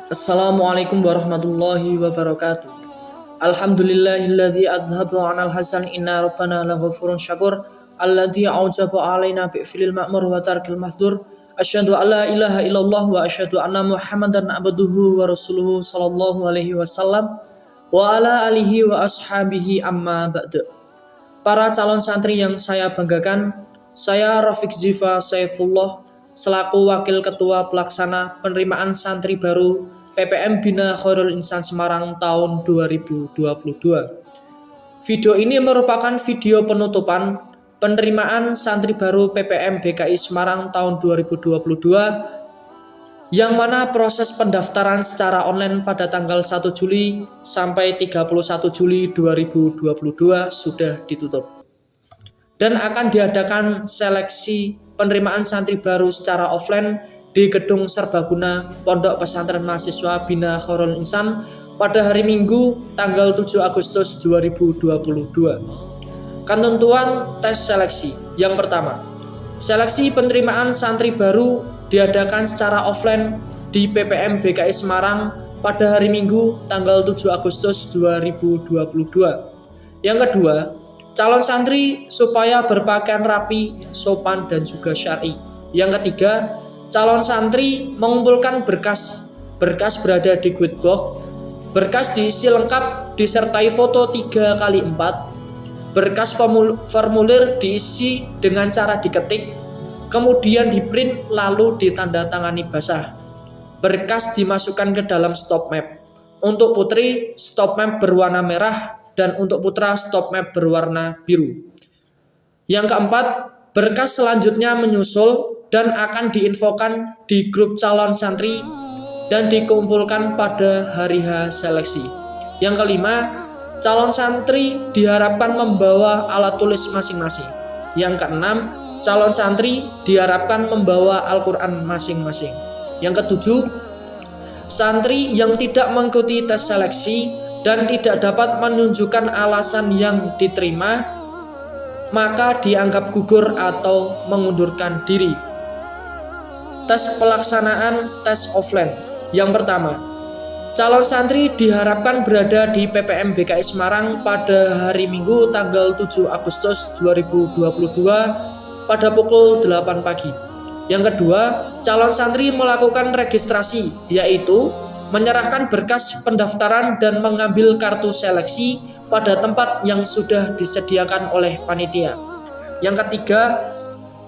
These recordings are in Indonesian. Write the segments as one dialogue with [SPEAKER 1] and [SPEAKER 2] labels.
[SPEAKER 1] Assalamualaikum warahmatullahi wabarakatuh. Alhamdulillahilladzi adhaba 'anal hasan inna rabbana laghafurun syakur alladzi aujaba 'alaina bi'filil ma'mur wa tarkil mahdur. Asyhadu an la ilaha illallah wa asyhadu anna Muhammadan abduhu wa rasuluhu sallallahu alaihi wasallam wa ala alihi wa ashabihi amma ba'du. Para calon santri yang saya banggakan, saya Rafiq Ziva Saifullah selaku Wakil Ketua Pelaksana Penerimaan Santri Baru PPM Bina Khairul Insan Semarang tahun 2022. Video ini merupakan video penutupan penerimaan santri baru PPM BKI Semarang tahun 2022 yang mana proses pendaftaran secara online pada tanggal 1 Juli sampai 31 Juli 2022 sudah ditutup. Dan akan diadakan seleksi penerimaan santri baru secara offline di Gedung Serbaguna Pondok Pesantren Mahasiswa Bina Khairul Insan pada hari Minggu tanggal 7 Agustus 2022. Ketentuan tes seleksi. Yang pertama, seleksi penerimaan santri baru diadakan secara offline di PPM BKI Semarang pada hari Minggu tanggal 7 Agustus 2022. Yang kedua, calon santri supaya berpakaian rapi, sopan, dan juga syar'i. Yang ketiga, calon santri mengumpulkan berkas berada di Guidebox, berkas diisi lengkap disertai foto 3x4, berkas formulir diisi dengan cara diketik, kemudian diprint lalu ditandatangani basah. Berkas dimasukkan ke dalam stop map. Untuk putri, stop map berwarna merah, dan untuk putra, stop map berwarna biru. Yang keempat, berkas selanjutnya menyusul dan akan diinfokan di grup calon santri dan dikumpulkan pada hari H seleksi. Yang kelima, calon santri diharapkan membawa alat tulis masing-masing. Yang keenam, calon santri diharapkan membawa Al-Quran masing-masing. Yang ketujuh, santri yang tidak mengikuti tes seleksi dan tidak dapat menunjukkan alasan yang diterima, maka dianggap gugur atau mengundurkan diri. Tes pelaksanaan tes offline. Yang pertama, calon santri diharapkan berada di PPM BKI Semarang pada hari Minggu tanggal 7 Agustus 2022 pada pukul 8 pagi. Yang kedua, calon santri melakukan registrasi, yaitu menyerahkan berkas pendaftaran dan mengambil kartu seleksi pada tempat yang sudah disediakan oleh panitia. Yang ketiga,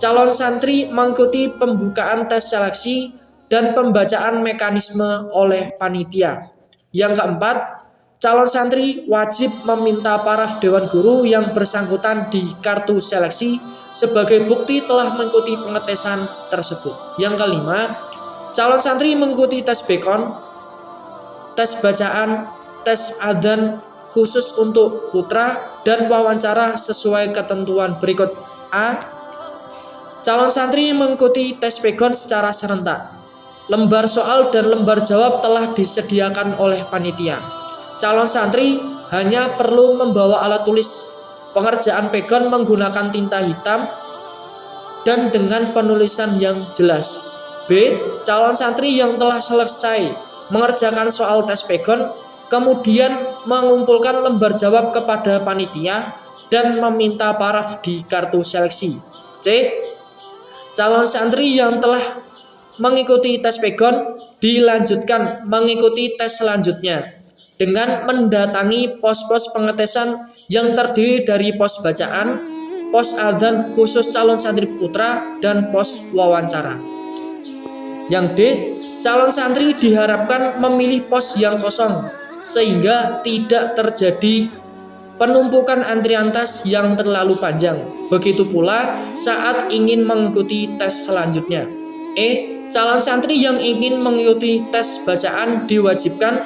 [SPEAKER 1] calon santri mengikuti pembukaan tes seleksi dan pembacaan mekanisme oleh panitia. Yang keempat, calon santri wajib meminta paraf Dewan Guru yang bersangkutan di kartu seleksi sebagai bukti telah mengikuti pengetesan tersebut. Yang kelima, calon santri mengikuti tes bekon, tes bacaan, tes adzan khusus untuk putra, dan wawancara sesuai ketentuan berikut. A. Calon santri mengikuti tes pegon secara serentak. Lembar soal dan lembar jawab telah disediakan oleh panitia. Calon santri hanya perlu membawa alat tulis. Pengerjaan pegon menggunakan tinta hitam dan dengan penulisan yang jelas. B. Calon santri yang telah selesai mengerjakan soal tes pegon kemudian mengumpulkan lembar jawab kepada panitia dan meminta paraf di kartu seleksi. C. Calon santri yang telah mengikuti tes pegon dilanjutkan mengikuti tes selanjutnya dengan mendatangi pos-pos pengetesan yang terdiri dari pos bacaan, pos adzan khusus calon santri putra, dan pos wawancara. Yang D. Calon santri diharapkan memilih pos yang kosong sehingga tidak terjadi penumpukan antrian tes yang terlalu panjang. Begitu pula saat ingin mengikuti tes selanjutnya. E. Calon santri yang ingin mengikuti tes bacaan diwajibkan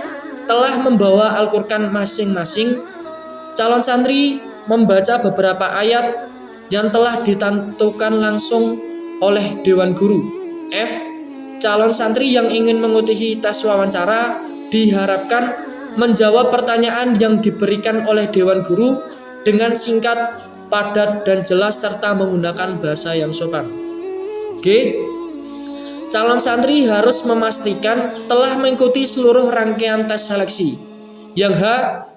[SPEAKER 1] telah membawa Al-Quran masing-masing. Calon santri membaca beberapa ayat yang telah ditentukan langsung oleh Dewan Guru. F. Calon santri yang ingin mengikuti tes wawancara diharapkan menjawab pertanyaan yang diberikan oleh Dewan Guru dengan singkat, padat, dan jelas serta menggunakan bahasa yang sopan. G. calon santri harus memastikan telah mengikuti seluruh rangkaian tes seleksi. Yang H,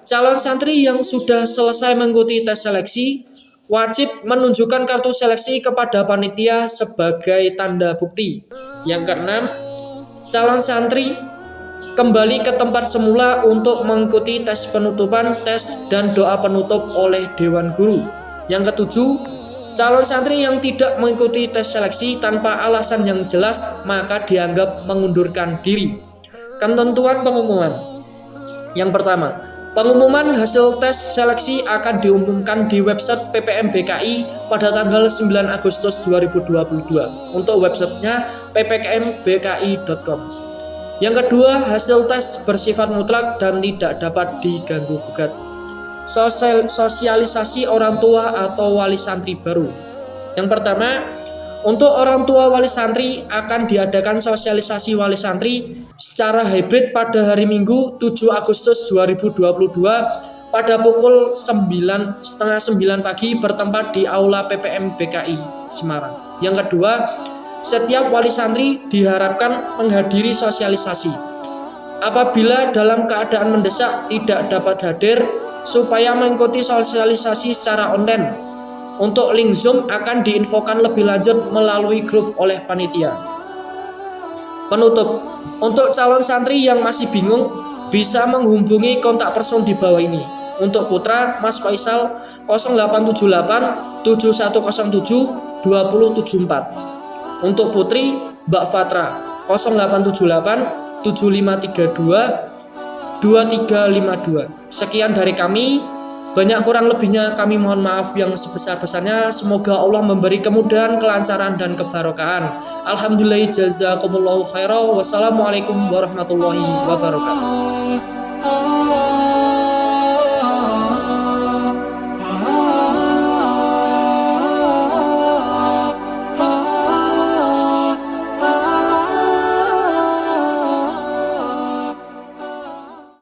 [SPEAKER 1] calon santri yang sudah selesai mengikuti tes seleksi wajib menunjukkan kartu seleksi kepada panitia sebagai tanda bukti. Yang keenam, calon santri kembali ke tempat semula untuk mengikuti tes penutupan, tes dan doa penutup oleh Dewan Guru. Yang ketujuh, calon santri yang tidak mengikuti tes seleksi tanpa alasan yang jelas maka dianggap mengundurkan diri. Ketentuan pengumuman. Yang pertama, pengumuman hasil tes seleksi akan diumumkan di website PPM BKI pada tanggal 9 Agustus 2022 untuk websitenya ppkmbki.com. Yang kedua, hasil tes bersifat mutlak dan tidak dapat diganggu gugat. Sosialisasi orang tua atau wali santri baru. Yang pertama, untuk orang tua wali santri akan diadakan sosialisasi wali santri secara hybrid pada hari Minggu 7 Agustus 2022 pada pukul 9.30 pagi bertempat di Aula PPM BKI Semarang. Yang kedua, setiap wali santri diharapkan menghadiri sosialisasi. Apabila dalam keadaan mendesak tidak dapat hadir, supaya mengikuti sosialisasi secara online. Untuk link Zoom akan diinfokan lebih lanjut melalui grup oleh panitia. Penutup, untuk calon santri yang masih bingung bisa menghubungi kontak person di bawah ini. Untuk putra, Mas Faisal 0878 7107 2074. Untuk putri, Mbak Fatra 0878 7532 2352. Sekian dari kami. Banyak kurang lebihnya kami mohon maaf yang sebesar-besarnya. Semoga Allah memberi kemudahan, kelancaran dan kebarokahan. Alhamdulillah, jazakumullahu khairan. Wassalamualaikum warahmatullahi wabarakatuh.